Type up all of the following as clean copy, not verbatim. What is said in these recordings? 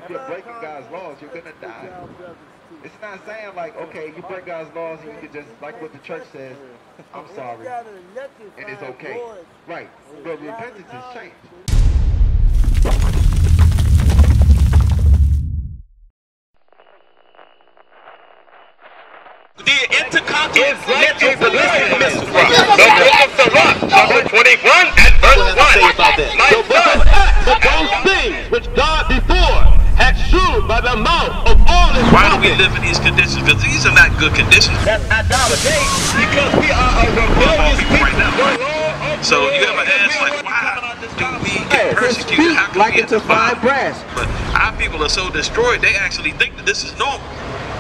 if you're breaking God's laws, you're going to die. It's not saying like, okay, you break God's laws and you can just, like what the church says, I'm sorry, and it's okay. Right, but repentance is change. The intercontinental ballistic missile. The book of the rock, chapter 21 and verse 1. But those things which God before had shewed by the mouth of all his prophets. Why do we live in these conditions? Because these are not good conditions. That's idolatry. Because we are a rebellious people right now. So you ever ask, like, why do we get persecuted? How can we get defied? But our people are so destroyed, they actually think that this is normal.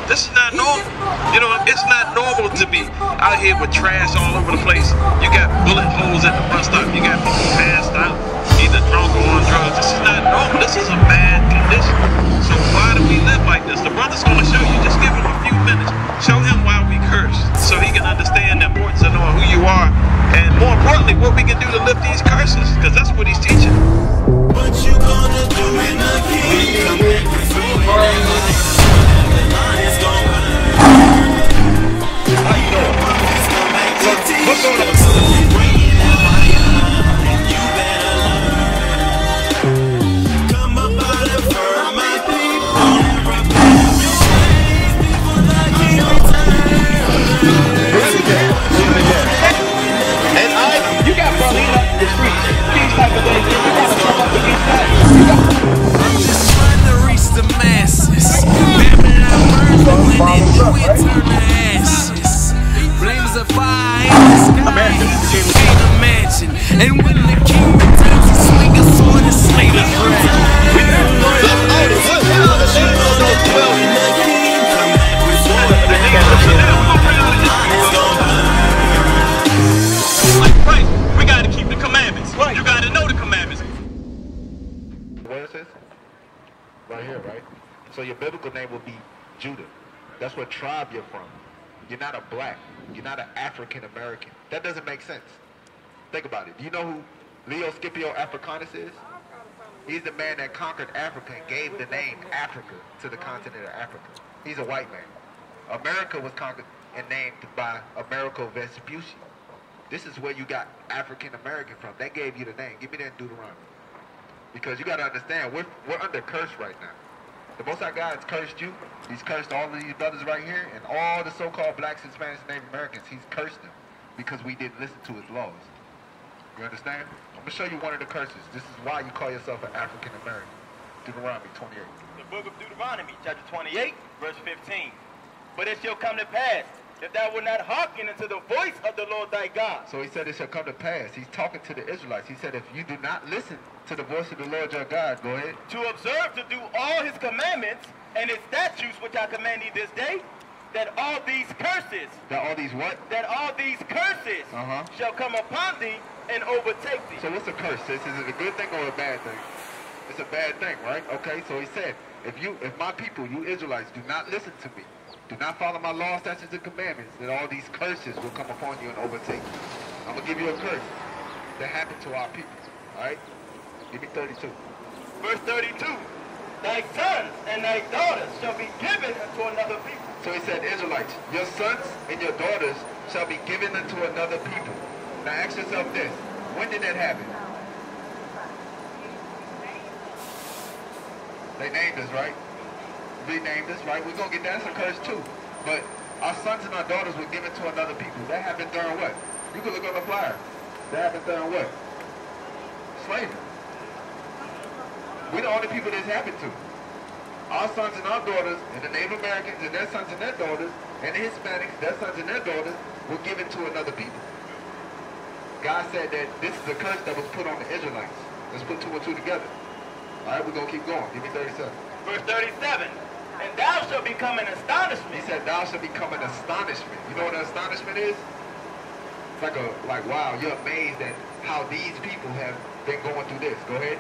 This is not normal. You know, it's not normal to be out here with trash all over the place. You got bullet holes at the bus stop. You got people passed out, either drunk or on drugs. This is not normal. This is a bad condition. So why do we live like this? The brother's going to show you. Just give him a few minutes. Show him why we curse, so he can understand the importance of knowing who you are, and more importantly, what we can do to lift these curses, because that's what he's teaching. What you gonna do in the kingdom? How you doing? What's going on? Come up out of her, my people, and repent your ways before thy king And you got brother in the streets. These type of things. You gotta come up against that. I'm just trying to reach the masses. Baby, I burn the wind and you turn to ashes. Flames of fire in the sky. He made a mansion. And when the king returns, he swing a sword and slay the dragon. Right, we got to keep the commandments. Right. You got to know the commandments. Where is this? Right here, right? So your biblical name will be Judah. That's what tribe you're from. You're not a black. You're not an African American. That doesn't make sense. Think about it. Do you know who Leo Scipio Africanus is? He's the man that conquered Africa and gave the name Africa to the continent of Africa. He's a white man. America was conquered and named by Americo Vespucci. This is where you got African American from. They gave you the name. Give me that in Deuteronomy. Because you got to understand, we're under curse right now. The Most High God has cursed you. He's cursed all of these brothers right here, and all the so-called blacks, Hispanics, and Native Americans. He's cursed them because we didn't listen to his laws. You understand? I'm going to show you one of the curses. This is why you call yourself an African American. Deuteronomy 28. The book of Deuteronomy, chapter 28, verse 15. But it shall come to pass, that thou wilt not hearken unto the voice of the Lord thy God. So he said it shall come to pass. He's talking to the Israelites. He said, if you do not listen to the voice of the Lord your God, go ahead. To observe to do all his commandments and his statutes which I command thee this day, that all these curses. That all these what? That all these curses shall come upon thee and overtake thee. So what's a curse? Is it a good thing or a bad thing? It's a bad thing, right? Okay, so he said, if my people, you Israelites, do not listen to me, do not follow my laws, statutes, and commandments, then all these curses will come upon you and overtake you. I'm going to give you a curse that happened to our people. All right? Give me 32. Verse 32. Thy sons and thy daughters shall be given unto another people. So he said, Israelites, your sons and your daughters shall be given unto another people. Now ask yourself this. When did that happen? They named us, right? They named us, right? We're going to get that. That's a curse too. But our sons and our daughters were given to another people. That happened during what? You can look on the flyer. That happened during what? Slavery. We're the only people this happened to. Our sons and our daughters, and the Native Americans and their sons and their daughters, and the Hispanics, their sons and their daughters, were given to another people. God said that this is a curse that was put on the Israelites. Let's put two and two together. All right, we're going to keep going. Give me 37. Verse 37. And thou shalt become an astonishment. He said, thou shalt become an astonishment. You know what an astonishment is? It's like, wow, you're amazed at how these people have been going through this. Go ahead.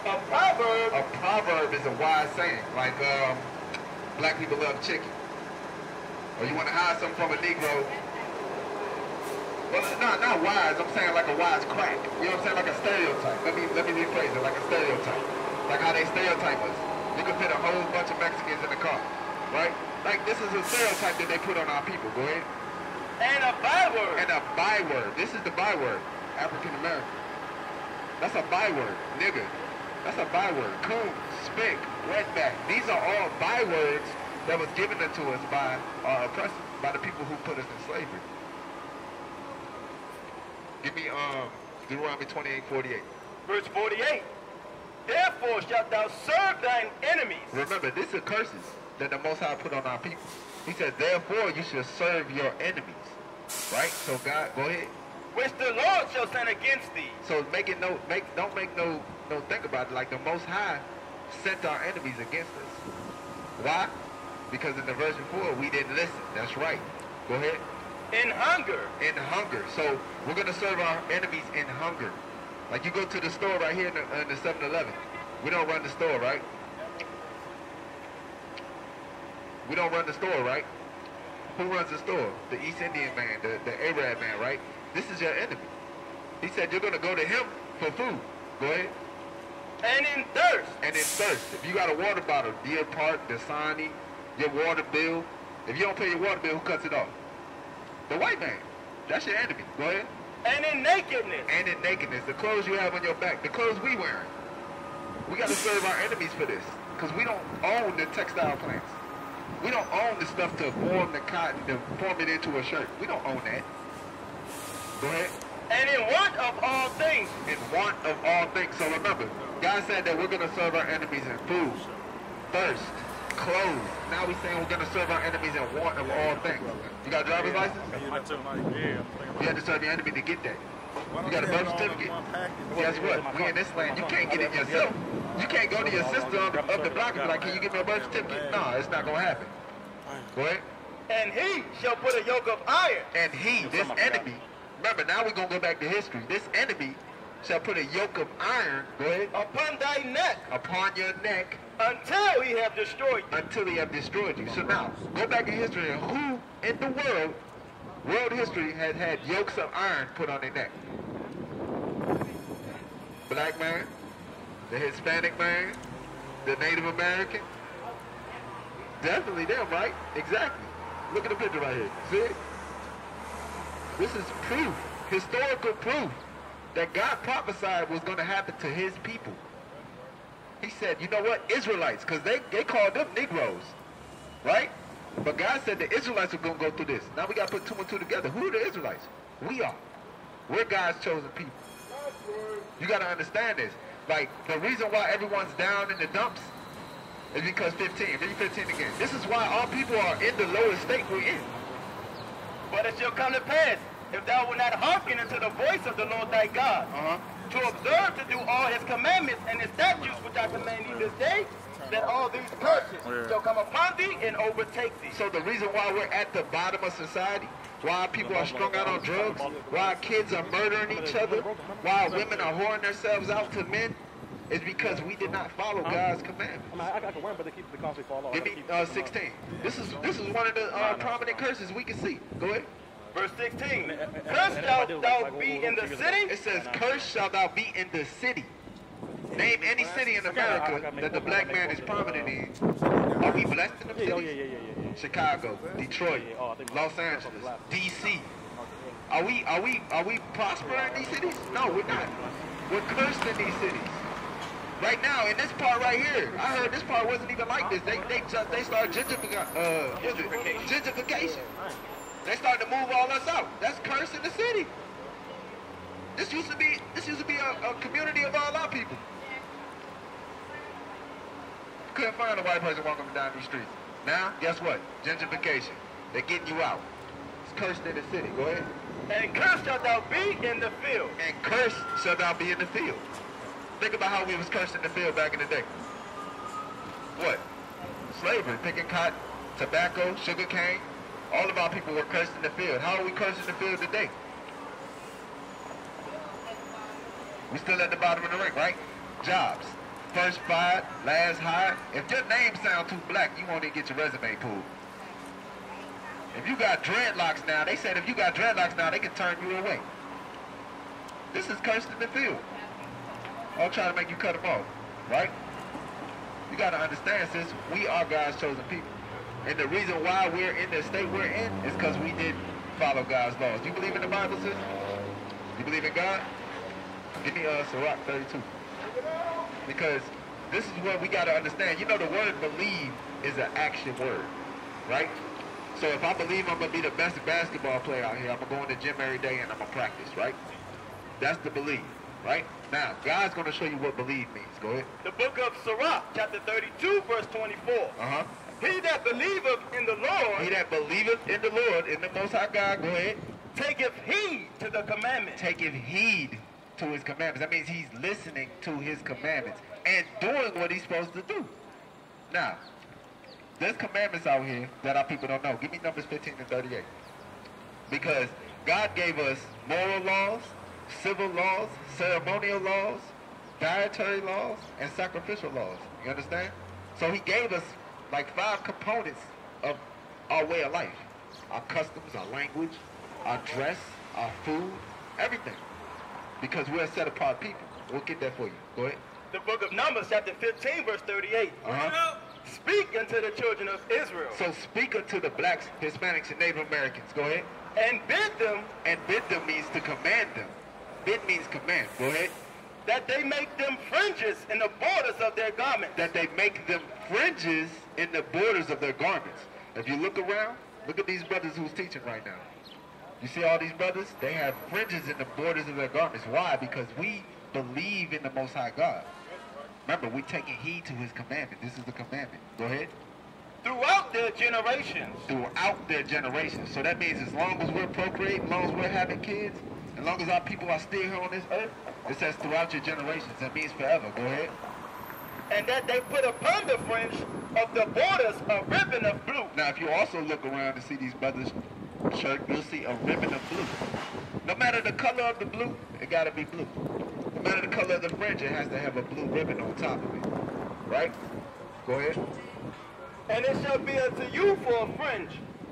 A proverb. A proverb is a wise saying. Like, black people love chicken. Or you want to hide something from a Negro. Well, not wise. I'm saying like a wise crack. You know what I'm saying? Like a stereotype. Let me rephrase it. Like a stereotype. Like how they stereotype us. You can fit a whole bunch of Mexicans in the car, right? Like, this is a stereotype that they put on our people. Go ahead. And a byword. And a byword. This is the byword. African American. That's a byword. Nigga. That's a byword. Coon, spick, wetback. These are all bywords that was given unto us by our oppressors, by the people who put us in slavery. Give me Deuteronomy 28:48. Verse 48. Therefore shalt thou serve thine enemies. Remember, these are curses that the Most High put on our people. He said, therefore you should serve your enemies. Right? So God, go ahead. Which the Lord shall send against thee. So don't make no think about it. Like the Most High sent our enemies against us. Why? Because in the verse before we didn't listen. That's right. Go ahead. In hunger. In hunger. So we're gonna serve our enemies in hunger. Like you go to the store right here in the 7-Eleven. We don't run the store, right? We don't run the store, right? Who runs the store? The East Indian man, the Arab man, right? This is your enemy. He said you're gonna go to him for food. Go ahead. And in thirst. And in thirst. If you got a water bottle, Deer Park, Dasani, your water bill. If you don't pay your water bill, who cuts it off? The white man. That's your enemy. Go ahead. And in nakedness. And in nakedness. The clothes you have on your back. The clothes we wearing. We got to serve our enemies for this. Because we don't own the textile plants. We don't own the stuff to form the cotton, to form it into a shirt. We don't own that. Go ahead. And in want of all things. In want of all things. So remember, God said that we're going to serve our enemies in food, thirst, clothes. Now we're saying we're going to serve our enemies in want of all things. You got a driver's license? You had to serve your enemy to get that. You got a birth certificate? Guess what? We in this land, you can't get it yourself. You can't go to your sister up the block and be like, can you give me a birth certificate? No, it's not going to happen. Go ahead. And he shall put a yoke of iron. And he, this enemy, remember, now we're going to go back to history. This enemy shall put a yoke of iron, go ahead, upon thy neck. Upon your neck. Until he have destroyed you. Until he have destroyed you. So now, go back in history and who in the world history has had yokes of iron put on their neck? Black man, the Hispanic man, the Native American. Definitely them, right? Exactly. Look at the picture right here. See it? This is proof, historical proof, that God prophesied was going to happen to his people. He said, you know what? Israelites, because they called them Negroes, right? But God said the Israelites are going to go through this. Now we got to put 2 and 2 together. Who are the Israelites? We are. We're God's chosen people. You got to understand this. Like, the reason why everyone's down in the dumps is because 15. Read 15 again. This is why all people are in the lowest state we're in. But it shall come to pass, if thou wilt not hearken unto the voice of the Lord thy God, to observe to do all his commandments and his statutes which I command thee this day, that all these curses shall come upon thee and overtake thee. So the reason why we're at the bottom of society, why people are strung out on drugs, why kids are murdering each other, why women are whoring themselves out to men, is because we did not follow God's commandments. I can run, but they keep the constantly fall off. Give me 16. This is one of the prominent curses we can see. Go ahead. Verse 16. Cursed shalt thou be in the city. It says, cursed shalt thou be in the city. Name any city in America that the black man is prominent in. Are we blessed in them cities? Chicago, Detroit, Los Angeles, DC. Are we prospering in these cities? No, we're not. We're cursed in these cities. Right now, in this part right here, I heard this part wasn't even like this. They started gentrification. They started to move all us out. That's cursing the city. This used to be a community of all our people. Couldn't find a white person walking down these streets. Now, guess what? Gentrification. They're getting you out. It's cursed in the city. Go ahead. And cursed shalt thou be in the field. And cursed shalt thou be in the field. Think about how we was cursed in the field back in the day. What? Slavery, picking cotton, tobacco, sugar cane. All of our people were cursed in the field. How are we cursed in the field today? We still at the bottom of the ring, right? Jobs. First fired, last hired. If your name sound too black, you won't even get your resume pulled. If you got dreadlocks now, they said if you got dreadlocks now, they can turn you away. This is cursed in the field. I'll try to make you cut them off, right? You got to understand, sis, we are God's chosen people. And the reason why we're in the state we're in is because we didn't follow God's laws. Do you believe in the Bible, sis? You believe in God? Give me Sirach 32. Because this is what we got to understand. You know, the word believe is an action word, right? So if I believe I'm going to be the best basketball player out here, I'm going to go in the gym every day and I'm going to practice, right? That's the believe, right? Now, God's going to show you what believe means. Go ahead. The book of Sirach, chapter 32, verse 24. Uh-huh. He that believeth in the Lord. He that believeth in the Lord, in the Most High God, go ahead. Taketh heed to the commandments. Taketh heed to his commandments. That means he's listening to his commandments and doing what he's supposed to do. Now, there's commandments out here that our people don't know. Give me Numbers 15 and 38. Because God gave us moral laws, civil laws, ceremonial laws, dietary laws, and sacrificial laws. You understand? So he gave us like 5 components of our way of life. Our customs, our language, our dress, our food, everything. Because we're a set apart people. We'll get that for you. Go ahead. The book of Numbers, chapter 15, verse 38. Uh-huh. Speak unto the children of Israel. So speak unto the blacks, Hispanics, and Native Americans. Go ahead. And bid them. And bid them means to command them. Bid means command. Go ahead. That they make them fringes in the borders of their garments. That they make them fringes in the borders of their garments. If you look around, look at these brothers who's teaching right now. You see all these brothers? They have fringes in the borders of their garments. Why? Because we believe in the Most High God. Remember, we're taking heed to his commandment. This is the commandment. Go ahead. Throughout their generations. Throughout their generations. So that means as long as we're procreating, as long as we're having kids, as long as our people are still here on this earth, it says throughout your generations. That means forever. Go ahead. And that they put upon the fringe of the borders a ribbon of blue. Now, if you also look around and see these brothers' shirt, you'll see a ribbon of blue. No matter the color of the blue, it got to be blue. No matter the color of the fringe, it has to have a blue ribbon on top of it. Right? Go ahead. And it shall be unto you for a fringe,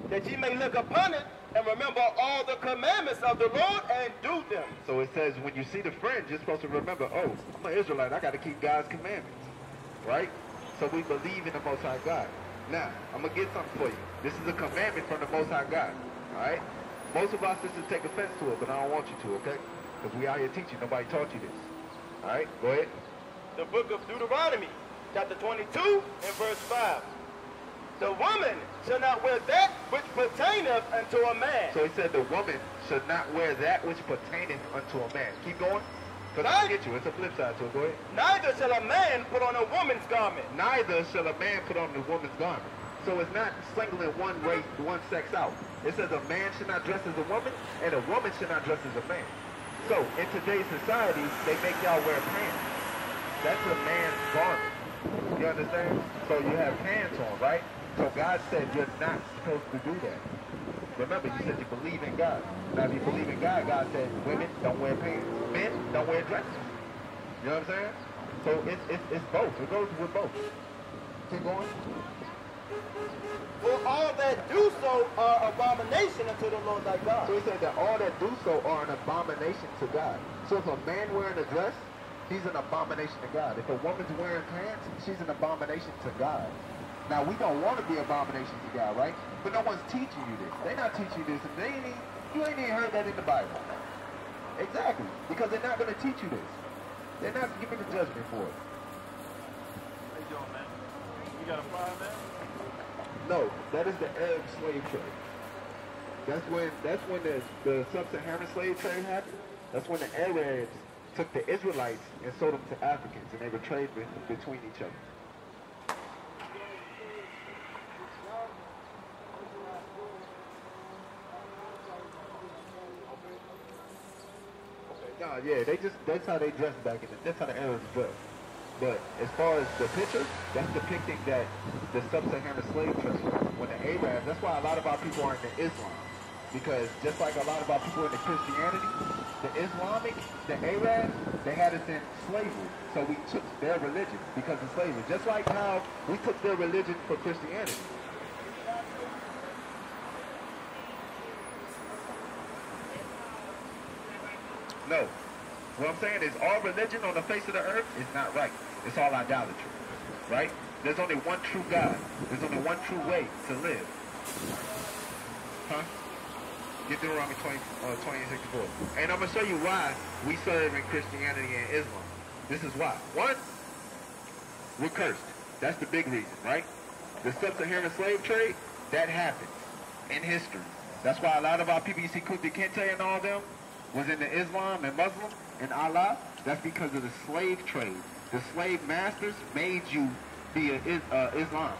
that ye may look upon it and remember all the commandments of the Lord and do them. So it says when you see the fringe, you're supposed to remember, oh, I'm an Israelite, I got to keep God's commandments. Right? So we believe in the Most High God. Now, I'm going to get something for you. This is a commandment from the Most High God. Alright? Most of our sisters take offense to it, but I don't want you to, okay? Because we out here teaching. Nobody taught you this. Alright? Go ahead. The book of Deuteronomy, chapter 22 and verse 5. The woman shall not wear that which pertaineth unto a man. So he said the woman should not wear that which pertaineth unto a man. Keep going. Because I get you. It's a flip side to it. Go ahead. Neither shall a man put on a woman's garment. Neither shall a man put on a woman's garment. So it's not singling one race, one sex out. It says a man should not dress as a woman, and a woman should not dress as a man. So in today's society, they make y'all wear pants. That's a man's garment. You understand? So you have pants on, right? So God said you're not supposed to do that. Remember, you said you believe in God. Now, if you believe in God, God said women don't wear pants. Men don't wear dresses. You know what I'm saying? So it's both. It goes with both. Keep going. For all that do so are abomination unto the Lord thy God. So he said that all that do so are an abomination to God. So if a man wearing a dress, he's an abomination to God. If a woman's wearing pants, she's an abomination to God. Now, we don't want to be abominations to God, right? But no one's teaching you this. They're not teaching you this. And you ain't even heard that in the Bible. Exactly. Because they're not going to teach you this. They're not giving the judgment for it. How you doing, man? You got a fire, man? No, that is the Arab slave trade. That's when the sub-Saharan slave trade happened. That's when the Arabs took the Israelites and sold them to Africans, and they were trading between each other. No, yeah, that's how they dressed back in that's how the Arabs dressed. But as far as the picture, that's depicting that the sub-Saharan slave trade, when the Arabs, that's why a lot of our people are into Islam. Because just like a lot of our people are into Christianity, the Arabs, they had us in slavery. So we took their religion because of slavery. Just like how we took their religion for Christianity. No. What I'm saying is all religion on the face of the earth is not right. It's all idolatry. right? There's only one true God. There's only one true way to live. Huh? Get Deuteronomy 28:64. And I'm going to show you why we serve in Christianity and Islam. This is why. One, we're cursed. That's the big reason, right? The sub-Saharan slave trade, that happened in history. That's why a lot of our people, you see Kunta Kinte and all them, was in the Islam and Muslim and Allah. That's because of the slave trade. The slave masters made you be Islam,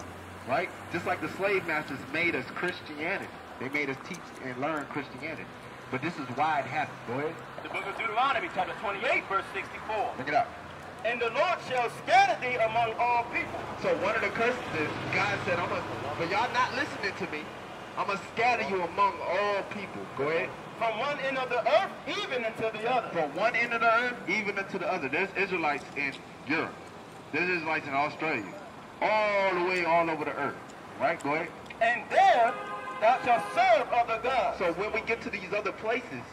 right? Just like the slave masters made us Christianity. They made us teach and learn Christianity. But this is why it happened. Go ahead. The book of Deuteronomy, chapter 28, verse 64. Look it up. And the Lord shall scatter thee among all people. So one of the curses is God said, but y'all not listening to me, I'm going to scatter you among all people. Go ahead. From one end of the earth, even unto the other. From one end of the earth, even unto the other. There's Israelites in Europe. There's Israelites in Australia. All the way all over the earth. Right? Go ahead. And there thou shalt serve other gods. So when we get to these other places,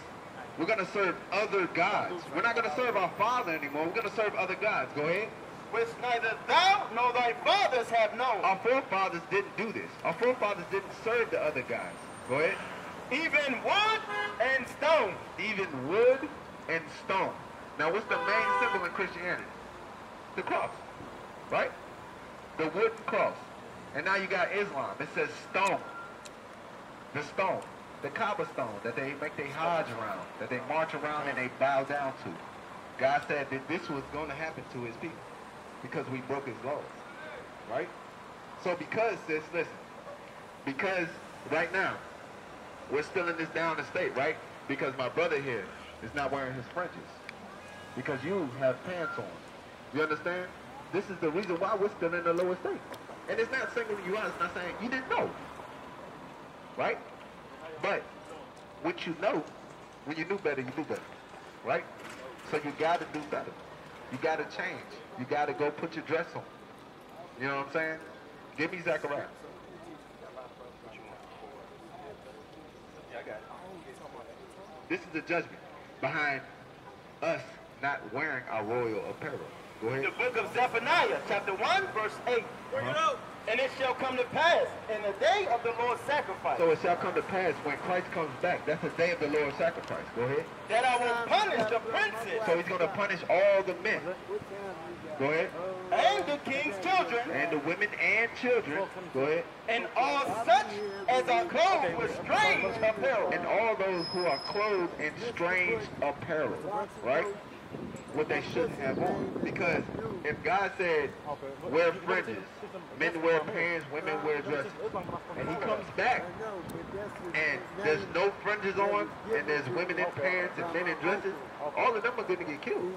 we're going to serve other gods. We're not going to serve our Father anymore. We're going to serve other gods. Go ahead. Which neither thou nor thy fathers have known. Our forefathers didn't do this. Our forefathers didn't serve the other gods. Go ahead. Even wood and stone. Even wood and stone. Now what's the main symbol in Christianity? The cross. Right? The wooden cross. And now you got Islam. It says stone. The stone. The Kaaba stone that they make their Hajj around. That they march around and they bow down to. God said that this was going to happen to his people. Because we broke his laws. Right? So because, sis, listen. Because right now, we're still in this down state, right? Because my brother here is not wearing his fringes. Because you have pants on. You understand? This is the reason why we're still in the lower state. And it's not singling you out. It's not saying you didn't know. Right? But what you know, when you knew better, you knew better. Right? So you got to do better. You got to change. You got to go put your dress on. You know what I'm saying? Give me Zechariah. This is the judgment behind us not wearing our royal apparel. Go ahead. The book of Zephaniah, chapter 1, verse 8. Bring it out. And it shall come to pass in the day of the Lord's sacrifice. So it shall come to pass when Christ comes back. That's the day of the Lord's sacrifice. Go ahead. That I will punish the princes. So he's going to punish all the men. Go ahead. And the king's children. And the women and children. Go ahead. And all such as are clothed with strange apparel. And all those who are clothed in strange apparel. Right? What they shouldn't have on. Because if God said, wear fringes, men wear pants, women wear dresses, and he comes back and there's no fringes on, and there's women in pants and men in dresses, all of them are going to get killed.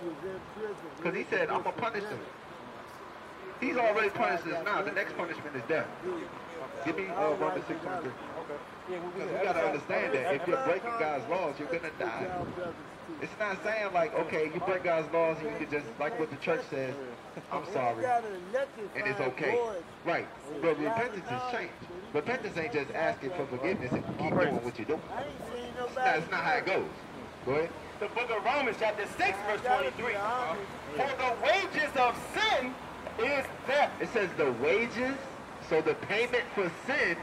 Because he said, I'm going to punish them. He's already punished us now. The next punishment is death. Give me Romans 6:23. Because we got to understand that if you're breaking God's laws, you're going to die. It's not saying like, okay, you break God's laws and you can just, like what the church says, I'm sorry, and it's okay. Right, but repentance is change. Repentance ain't just asking for forgiveness and keep doing what you're doing. It's not how it goes. Go ahead. The book of Romans, chapter 6, verse 23. For the wages of sin is death. It says the wages, so the payment for sin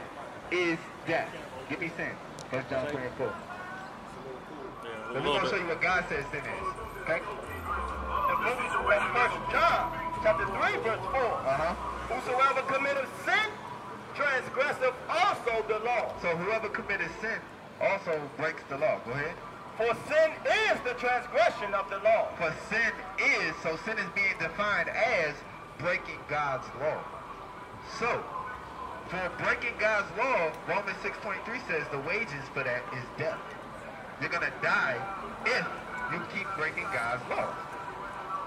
is death. Give me sin. 1 John 3:4. Let me go show you what God says sin is. Okay? The book of 1 John, chapter 3, verse 4. Whosoever committeth sin, transgresseth also the law. So whoever committed sin also breaks the law. Go ahead. For sin is the transgression of the law. For sin is, so sin is being defined as breaking God's law. So, for breaking God's law, Romans 6:23 says the wages for that is death. You're going to die if you keep breaking God's laws.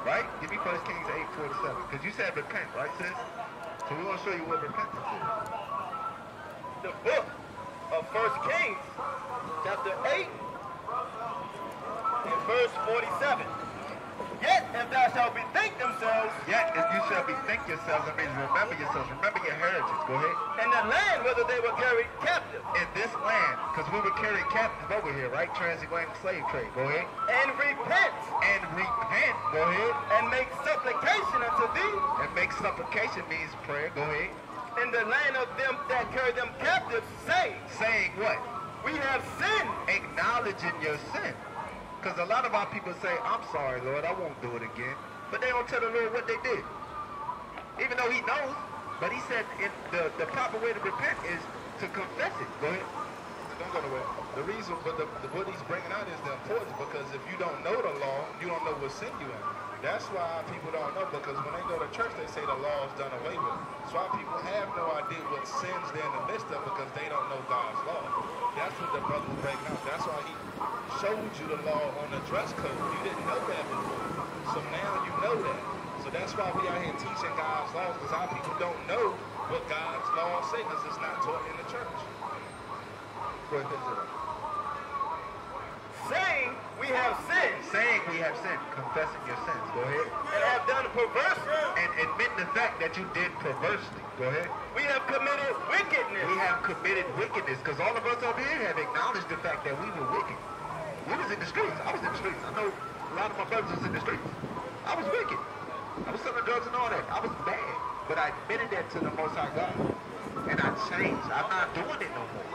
Right? Give me 1 Kings 8:47. Because you said repent, right, sis? So we're going to show you what repentance is. The book of 1 Kings, chapter 8, and verse 47. Yet if thou shalt bethink themselves. Yet if you shall bethink yourselves, that means remember yourselves. Remember your heritage. Go ahead. And the land whether they were carried captive. In this land, because we were carried captive over here, right? Transatlantic slave trade. Go ahead. And repent. And repent. Go ahead. And make supplication unto thee. And make supplication means prayer. Go ahead. In the land of them that carry them captive, saying. Saying what? We have sinned. Acknowledging your sin. Because a lot of our people say, I'm sorry, Lord, I won't do it again. But they don't tell the Lord what they did. Even though he knows. But he said the proper way to repent is to confess it. Go ahead. Don't go nowhere. The reason, but what he's bringing out is the importance, because if you don't know the law, you don't know what sin you in. That's why people don't know, because when they go to church, they say the law is done away with. That's why people have no idea what sins they're in the midst of, because they don't know God's law. That's what the brother's breaking out. That's why he showed you the law on the dress code. You didn't know that before. So now you know that. So that's why we out here teaching God's laws, because our people don't know what God's laws say, because it's not taught in the church. Go ahead. Saying we have sinned. Saying we have sinned. Confessing your sins. Go ahead. And have done perversely. And admit the fact that you did perversely. Go ahead. We have committed wickedness. We have committed wickedness, because all of us over here have acknowledged the fact that we were wicked. We was in the streets. I was in the streets. I know a lot of my brothers was in the streets. I was wicked. I was selling drugs and all that. I was bad. But I admitted that to the Most High God. And I changed. I'm not doing it no more.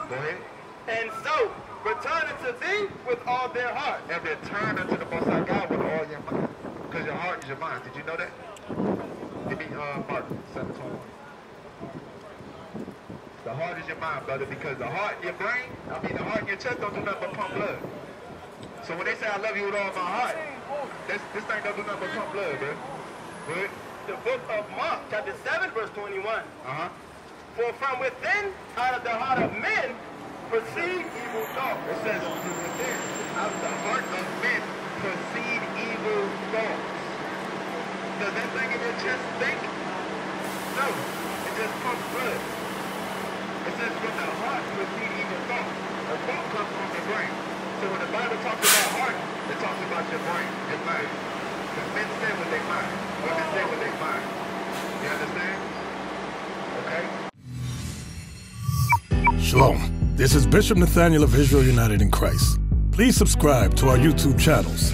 Go ahead. And so, return unto thee with all their heart. And return unto the Most High God with all your mind. Because your heart is your mind. Did you know that? Give me Mark 7:21. The heart is your mind, brother, because the heart in your brain, the heart in your chest don't do nothing but pump blood. So when they say I love you with all my heart, this thing don't do nothing but pump blood, bro. Good. The book of Mark, chapter 7, verse 21. For from within, out of the heart of men, proceed evil thoughts. It says from within, out of the heart of men, proceed evil thoughts. Does that thing in your chest think? No. It just pumps blood. It says from the heart proceed evil thoughts. A thought comes from the brain. So when the Bible talks about heart, it talks about your brain, your mind. Because men say what they mind. Women say what they mind. You understand? Okay? Shalom. This is Bishop Nathaniel of Israel United in Christ. Please subscribe to our YouTube channels.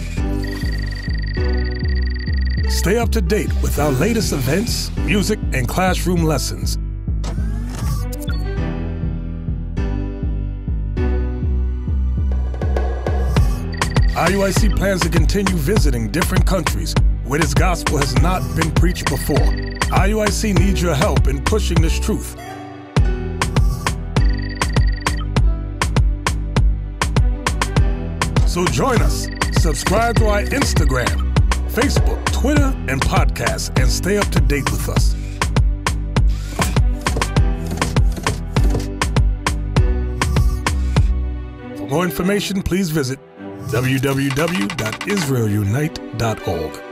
Stay up to date with our latest events, music, and classroom lessons. IUIC plans to continue visiting different countries where this gospel has not been preached before. IUIC needs your help in pushing this truth. So join us, subscribe to our Instagram, Facebook, Twitter, and podcasts, and stay up to date with us. For more information, please visit www.israelunite.org.